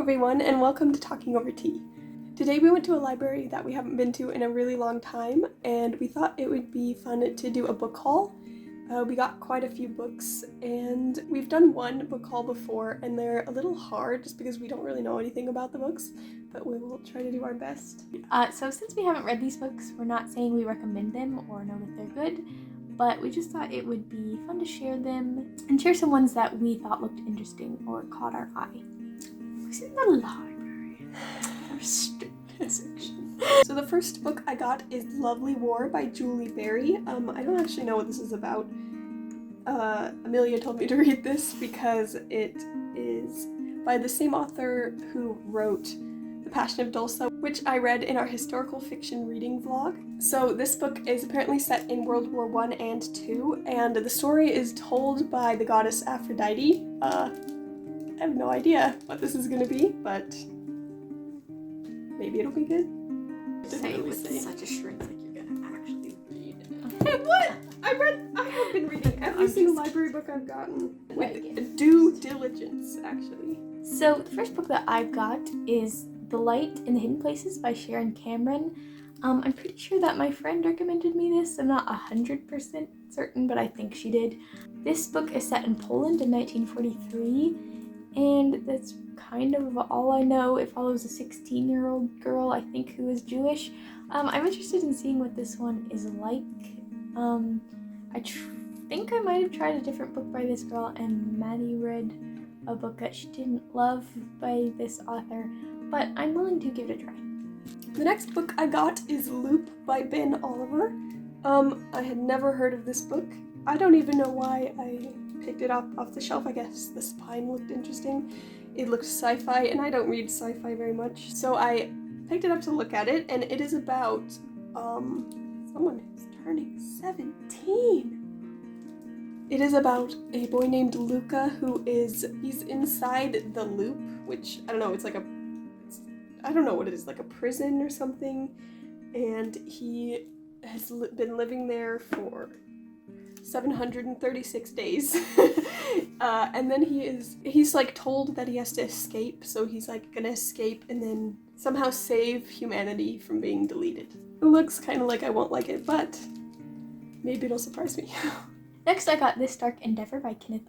everyone, and welcome to Talking Over Tea. Today we went to a library that we haven't been to in a really long time, and we thought it would be fun to do a book haul. We got quite a few books, and we've done one book haul before, and they're a little hard just because we don't really know anything about the books, but we will try to do our best. So since we haven't read these books, we're not saying we recommend them or know that they're good, but we just thought it would be fun to share them and share some ones that we thought looked interesting or caught our eye. Who's in the library? Our stupid section. So the first book I got is Lovely War by Julie Berry. I don't actually know what this is about. Amelia told me to read this because it is by the same author who wrote The Passion of Dulce, which I read in our historical fiction reading vlog. So this book is apparently set in World War I and II, and the story is told by the goddess Aphrodite. I have no idea what this is going to be, but maybe it'll be good. Say it with such a strength like you're gonna actually read it. Hey, what? I have been reading every single library book I've gotten with due diligence, actually. So the first book that I got is The Light in the Hidden Places by Sharon Cameron. I'm pretty sure that my friend recommended me this. I'm not 100% certain, but I think she did. This book is set in Poland in 1943, and that's kind of all I know. It follows a 16-year-old girl, I think, who is Jewish. I'm interested in seeing what this one is like. I think I might have tried a different book by this girl, and Maddie read a book that she didn't love by this author, but I'm willing to give it a try. The next book I got is Loop by Ben Oliver. I had never heard of this book. I don't even know why I picked it up off the shelf. I guess the spine looked interesting. It looked sci-fi, and I don't read sci-fi very much, so I picked it up to look at it, and it is about someone who's turning 17. It is about a boy named Luca he's inside the loop, which I don't know, I don't know what it is, like a prison or something, and he has been living there for 736 days. And then he's like told that he has to escape, so he's like gonna escape and then somehow save humanity from being deleted. It looks kind of like I won't like it, but maybe it'll surprise me. Next, I got This Dark Endeavor by Kenneth.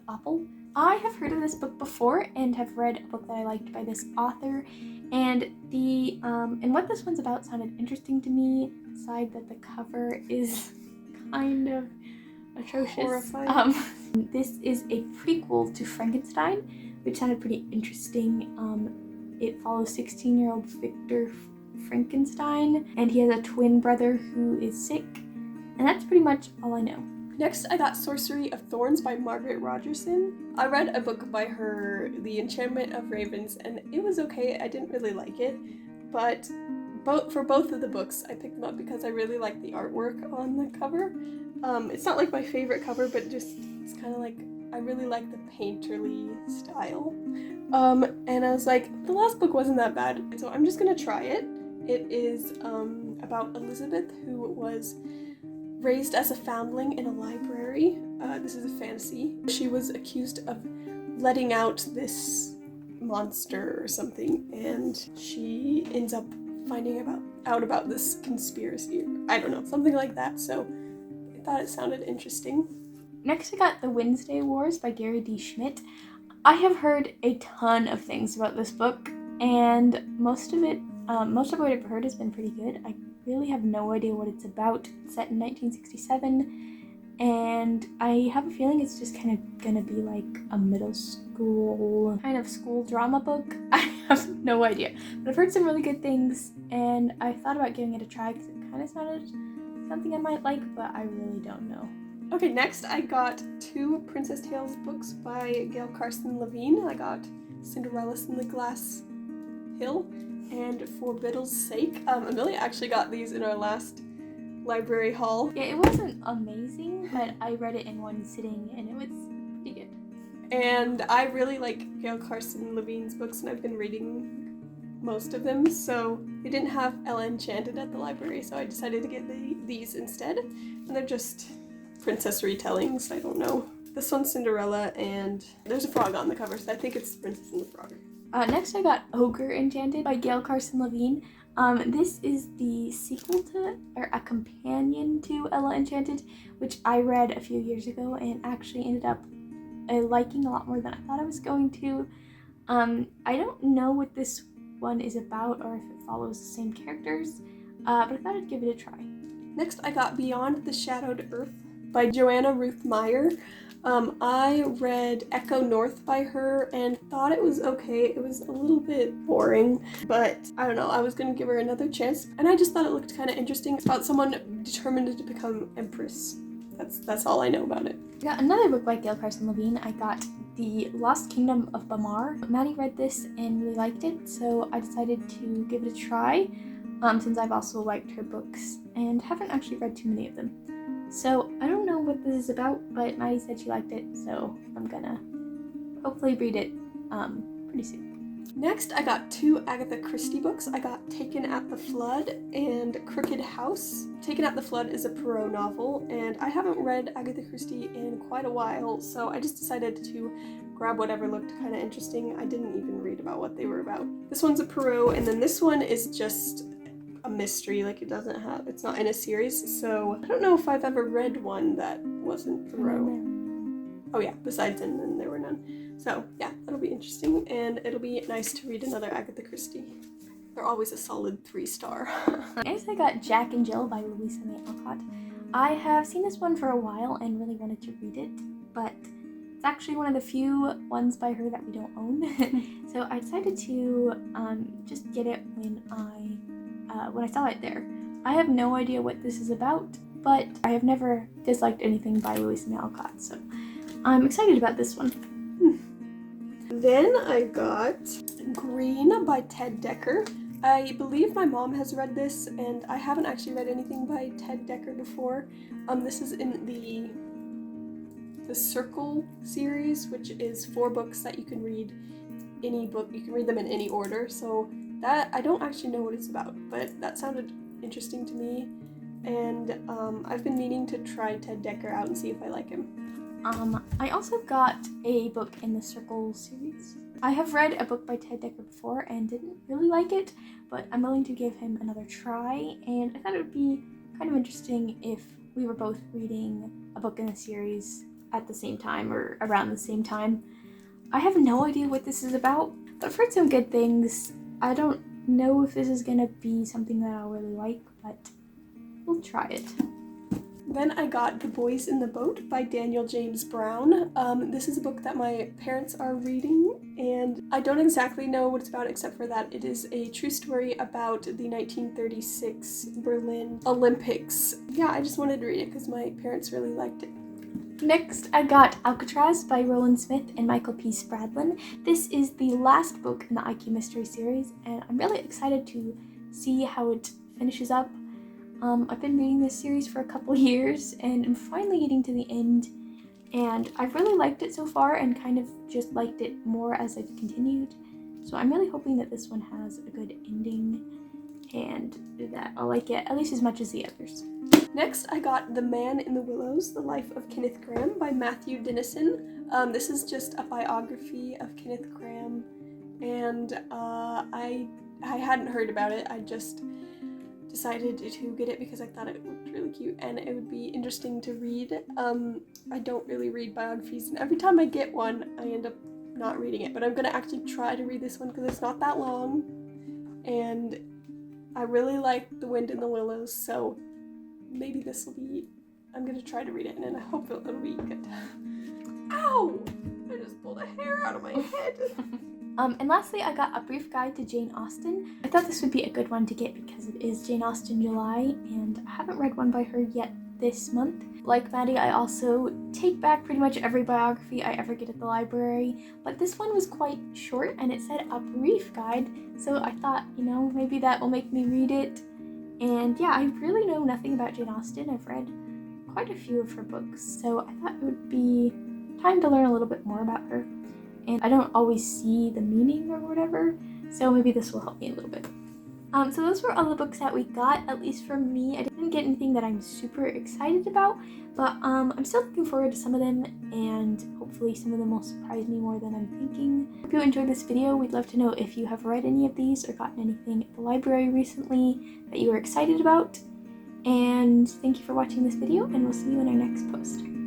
I have heard of this book before and have read a book that I liked by this author, and and what this one's about sounded interesting to me, aside that the cover is kind of atrocious. Horrifying. This is a prequel to Frankenstein, which sounded pretty interesting. It follows 16-year-old Victor Frankenstein, and he has a twin brother who is sick, and that's pretty much all I know. Next, I got Sorcery of Thorns by Margaret Rogerson. I read a book by her, The Enchantment of Ravens, and it was okay. I didn't really like it, but for both of the books, I picked them up because I really like the artwork on the cover. It's not like my favorite cover, but it's kind of like, I really like the painterly style. And I was like, the last book wasn't that bad, so I'm just gonna try it. It is about Elizabeth, who was raised as a foundling in a library. This is a fantasy. She was accused of letting out this monster or something, and she ends up finding out about this conspiracy. I don't know, something like that, so I thought it sounded interesting. Next, I got The Wednesday Wars by Gary D. Schmidt. I have heard a ton of things about this book, and most of what I've heard has been pretty good. I really have no idea what it's about. It's set in 1967, and I have a feeling it's just kind of gonna be like a middle school kind of school drama book. I have no idea, but I've heard some really good things, and I thought about giving it a try because it kind of sounded something I might like, but I really don't know. Okay, next I got two Princess Tales books by Gail Carson Levine. I got Cinderella's in the Glass Hill and For Biddle's Sake. Amelia actually got these in our last library haul. Yeah, it wasn't amazing, but I read it in one sitting and it was pretty good. And I really like Gail Carson Levine's books, and I've been reading most of them, so they didn't have Enchanted at the library, so I decided to get these instead. And they're just princess retellings, I don't know. This one's Cinderella, and there's a frog on the cover, so I think it's the Princess and the Frog. Next I got Ogre Enchanted by Gail Carson Levine. This is the sequel to, or a companion to Ella Enchanted, which I read a few years ago and actually ended up liking a lot more than I thought I was going to. I don't know what this one is about or if it follows the same characters, but I thought I'd give it a try. Next, I got Beyond the Shadowed Earth by Joanna Ruth Meyer. I read Echo North by her and thought it was okay. It was a little bit boring, but I don't know, I was gonna give her another chance, and I just thought it looked kind of interesting. It's about someone determined to become empress. That's all I know about it. I got another book by Gail Carson Levine. I got The Lost Kingdom of Bamar. Maddie read this and really liked it, so I decided to give it a try, since I've also liked her books and haven't actually read too many of them. So I don't know what this is about, but Maddie said she liked it, so I'm gonna hopefully read it pretty soon. Next, I got 2 Agatha Christie books. I got Taken at the Flood and Crooked House. Taken at the Flood is a Perot novel, and I haven't read Agatha Christie in quite a while, so I just decided to grab whatever looked kind of interesting. I didn't even read about what they were about. This one's a Perot, and then this one is just a mystery. Like, it's not in a series, so I don't know if I've ever read one that wasn't Perot. Oh yeah, besides and then there were none. So yeah, that'll be interesting, and it'll be nice to read another Agatha Christie. They're always a solid 3-star. Next I got Jack and Jill by Louisa May Alcott. I have seen this one for a while and really wanted to read it, but it's actually one of the few ones by her that we don't own. So I decided to just get it when I saw it there. I have no idea what this is about, but I have never disliked anything by Louisa May Alcott, so I'm excited about this one. Then I got Green by Ted Dekker. I believe my mom has read this, and I haven't actually read anything by Ted Dekker before. This is in the Circle series, which is 4 books that you can read. Any book, you can read them in any order. So that, I don't actually know what it's about, but that sounded interesting to me. And I've been meaning to try Ted Dekker out and see if I like him. I also got a book in the Circle series. I have read a book by Ted Dekker before and didn't really like it, but I'm willing to give him another try, and I thought it would be kind of interesting if we were both reading a book in the series at the same time or around the same time. I have no idea what this is about, but I've heard some good things. I don't know if this is gonna be something that I'll really like, but we'll try it. Then I got The Boys in the Boat by Daniel James Brown. This is a book that my parents are reading, and I don't exactly know what it's about except for that it is a true story about the 1936 Berlin Olympics. Yeah, I just wanted to read it because my parents really liked it. Next, I got Alcatraz by Roland Smith and Michael P. Spradlin. This is the last book in the IQ Mystery series, and I'm really excited to see how it finishes up. I've been reading this series for a couple years, and I'm finally getting to the end, and I've really liked it so far and kind of just liked it more as I've continued. So I'm really hoping that this one has a good ending and that I'll like it at least as much as the others. Next, I got The Man in the Willows, The Life of Kenneth Grahame by Matthew Dennison. This is just a biography of Kenneth Grahame, and I hadn't heard about it. I just decided to get it because I thought it looked really cute and it would be interesting to read. I don't really read biographies, and every time I get one, I end up not reading it, but I'm gonna actually try to read this one because it's not that long, and I really like The Wind in the Willows, so maybe this will be, I'm gonna try to read it, and I hope it'll be good. Ow! I just pulled a hair out of my head. And lastly, I got A Brief Guide to Jane Austen. I thought this would be a good one to get because it is Jane Austen July, and I haven't read one by her yet this month. Like Maddie, I also take back pretty much every biography I ever get at the library, but this one was quite short and it said A Brief Guide, so I thought, maybe that will make me read it. And yeah, I really know nothing about Jane Austen. I've read quite a few of her books, so I thought it would be time to learn a little bit more about her. And I don't always see the meaning or whatever, so maybe this will help me a little bit. So those were all the books that we got, at least for me. I didn't get anything that I'm super excited about, but I'm still looking forward to some of them, and hopefully some of them will surprise me more than I'm thinking. If you enjoyed this video, we'd love to know if you have read any of these or gotten anything at the library recently that you were excited about. And thank you for watching this video, and we'll see you in our next post.